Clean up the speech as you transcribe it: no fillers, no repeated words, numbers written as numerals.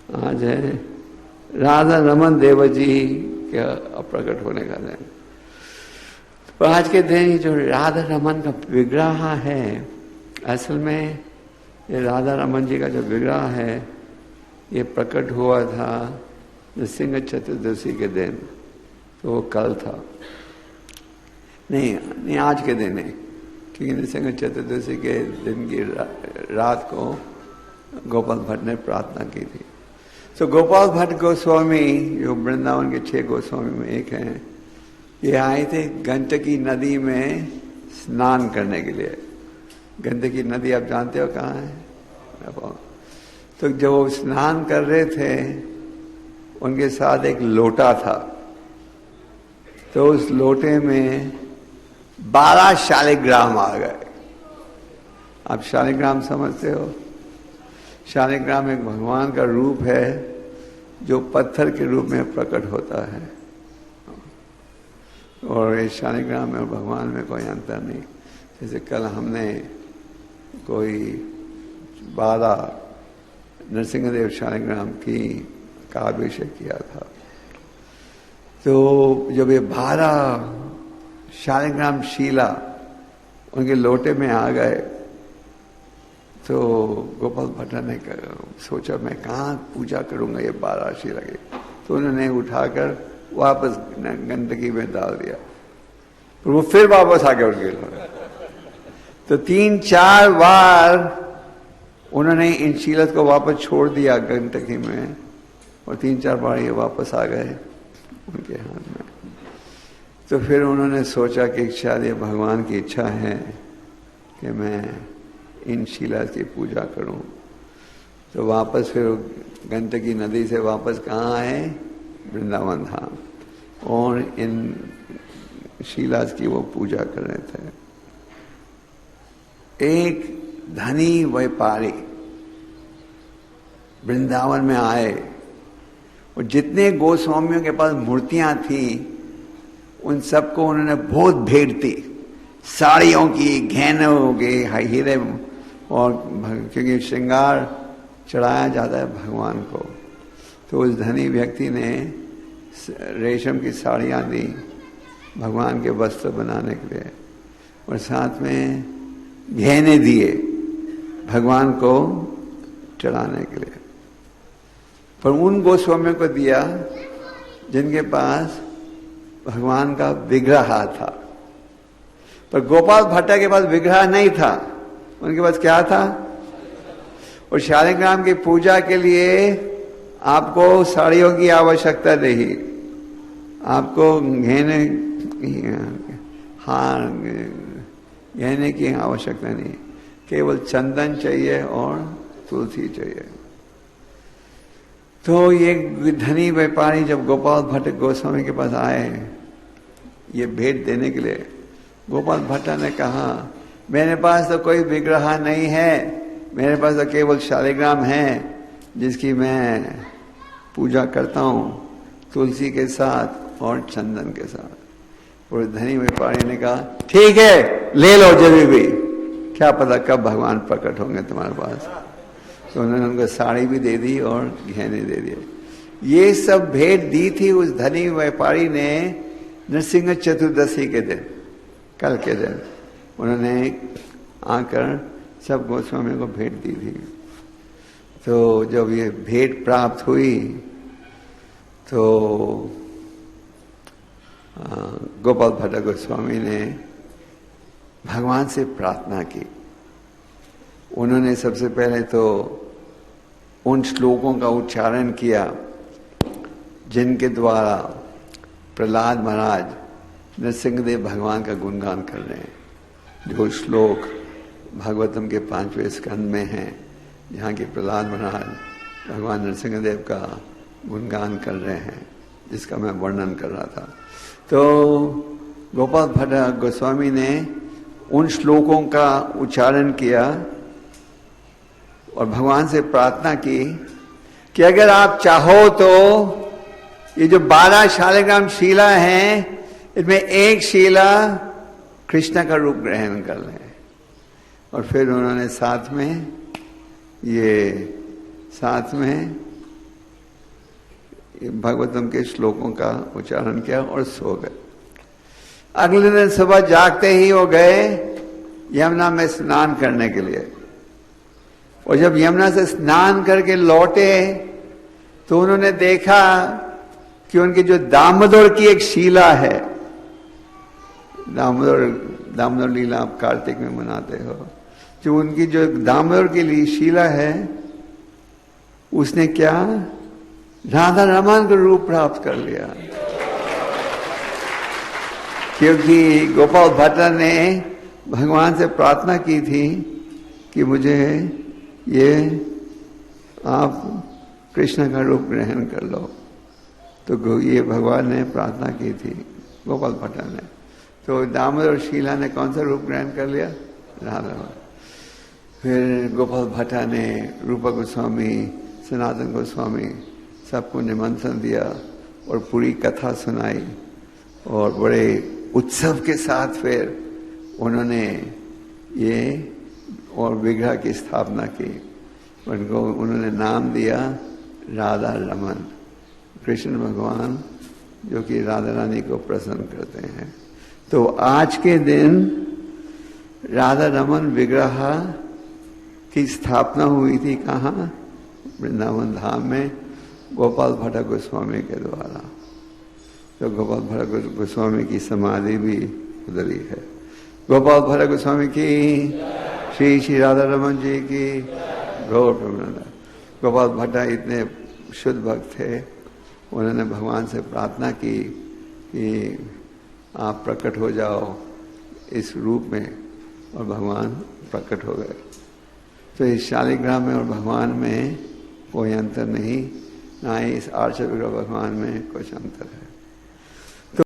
आज है राधा रमन देव जी के प्रकट होने का दिन। तो आज के दिन जो राधा रमन का विग्रह है, असल में ये राधा रमन जी का जो विग्रह है ये प्रकट हुआ था नृसिंह चतुर्दशी के दिन। तो वो कल था, नहीं आज के दिन है, क्योंकि नृसिंह चतुर्दशी के दिन की रात को गोपाल भट्ट ने प्रार्थना की थी। तो गोपाल भट्ट गोस्वामी जो वृंदावन के 6 गोस्वामी में एक हैं, ये आए थे गंडकी नदी में स्नान करने के लिए। गंडकी नदी आप जानते हो कहाँ है? तो जब वो स्नान कर रहे थे उनके साथ एक लोटा था। तो उस लोटे में 12 शालिग्राम आ गए। आप शालिग्राम समझते हो? शालिग्राम एक भगवान का रूप है जो पत्थर के रूप में प्रकट होता है, और इस शालिग्राम में और भगवान में कोई अंतर नहीं। जैसे कल हमने कोई 12 नरसिंहदेव शालिग्राम का अभिषेक किया था। तो जब ये 12 शालिग्राम शिला उनके लोटे में आ गए तो गोपाल भट्ट ने सोचा मैं कहाँ पूजा करूंगा ये 12 शिला की। तो उन्होंने उठाकर वापस गंदगी में डाल दिया, पर वो फिर वापस आ गया उनके लोटे। तो 3-4 बार उन्होंने इन शीलत को वापस छोड़ दिया गंदगी में, और 3-4 बार ये वापस आ गए उनके हाथ में। तो फिर उन्होंने सोचा कि शायद ये भगवान की इच्छा है कि मैं इन शिला की पूजा करूं। तो वापस फिर गंडकी नदी से वापस कहाँ आए? वृंदावन धाम, और इन शिलाज की वो पूजा कर रहे थे। एक धनी व्यापारी वृंदावन में आए, और जितने गोस्वामियों के पास मूर्तियां थी उन सबको उन्होंने बहुत भेंट दी, साड़ियों की, गहनों के, हीरे, और क्योंकि श्रृंगार चढ़ाया जाता है भगवान को। तो उस धनी व्यक्ति ने रेशम की साड़ियाँ दी भगवान के वस्त्र बनाने के लिए, और साथ में गहने दिए भगवान को चढ़ाने के लिए। पर उन गोस्वामियों को दिया जिनके पास भगवान का विग्रह था। पर गोपाल भट्ट के पास विग्रह नहीं था, उनके पास क्या था? और शालिग्राम की पूजा के लिए आपको साड़ियों की आवश्यकता नहीं, आपको गहने, हार, गहने की आवश्यकता नहीं, केवल चंदन चाहिए और तुलसी चाहिए। तो ये धनी व्यापारी जब गोपाल भट्ट गोस्वामी के पास आए ये भेंट देने के लिए, गोपाल भट्ट ने कहा मेरे पास तो कोई विग्रह नहीं है, मेरे पास तो केवल शालिग्राम है जिसकी मैं पूजा करता हूँ तुलसी के साथ और चंदन के साथ। और धनी व्यापारी ने कहा ठीक है ले लो जब भी, क्या पता कब भगवान प्रकट होंगे तुम्हारे पास। तो उन्होंने उनको साड़ी भी दे दी और गहने दे दिए। ये सब भेंट दी थी उस धनी व्यापारी ने नृसिंह चतुर्दशी के दिन, कल के दिन उन्होंने आकर सब गोस्वामियों को भेंट दी थी। तो जब ये भेंट प्राप्त हुई तो गोपाल भट्ट गोस्वामी ने भगवान से प्रार्थना की। उन्होंने सबसे पहले तो उन श्लोकों का उच्चारण किया जिनके द्वारा प्रहलाद महाराज नरसिंहदेव भगवान का गुणगान कर रहे हैं। जो श्लोक भागवतम के 5वें स्कंद में हैं, जहाँ के प्रहलाद महाराज भगवान नरसिंहदेव का गुणगान कर रहे हैं, जिसका मैं वर्णन कर रहा था। तो गोपाल भट्ट गोस्वामी ने उन श्लोकों का उच्चारण किया और भगवान से प्रार्थना की कि अगर आप चाहो तो ये जो 12 शालिग्राम शिला हैं इसमें एक शिला कृष्ण का रूप ग्रहण कर लें। और फिर उन्होंने साथ में भगवतम के श्लोकों का उच्चारण किया और सो गए। अगले दिन सुबह जागते ही वो गए यमुना में स्नान करने के लिए, और जब यमुना से स्नान करके लौटे तो उन्होंने देखा कि उनकी जो दामोदर की एक शीला है, दामोदर लीला आप कार्तिक में मनाते हो, जो उनकी जो दामोदर की लिए शीला है, उसने क्या राधा रमन का रूप प्राप्त कर लिया। क्योंकि गोपाल भट्ट ने भगवान से प्रार्थना की थी कि मुझे ये आप कृष्ण का रूप ग्रहण कर लो, तो ये भगवान ने प्रार्थना की थी गोपाल भट्ट ने। तो दामोदर शीला ने कौन सा रूप ग्रहण कर लिया? राधा। फिर गोपाल भट्ट ने रूपा गोस्वामी, सनातन गोस्वामी सबको निमंत्रण दिया और पूरी कथा सुनाई, और बड़े उत्सव के साथ फिर उन्होंने ये और विग्रह की स्थापना की। उनको उन्होंने नाम दिया राधा रमन, कृष्ण भगवान जो कि राधा रानी को प्रसन्न करते हैं। तो आज के दिन राधा रमन विग्रह की स्थापना हुई थी कहाँ? वृंदावन धाम में गोपाल भट्ट गोस्वामी के द्वारा। तो गोपाल भट्ट गोस्वामी की समाधि भी उधर ही है। गोपाल भट्ट गोस्वामी की, श्री श्री राधा रमन जी की गौर प्रेमानंद। गोपाल भट्ट इतने शुद्ध भक्त थे, उन्होंने भगवान से प्रार्थना की कि आप प्रकट हो जाओ इस रूप में, और भगवान प्रकट हो गए। तो इस शालिग्राम में और भगवान में कोई अंतर नहीं, ना ही इस आर्ष विग्रह भगवान में कुछ अंतर है।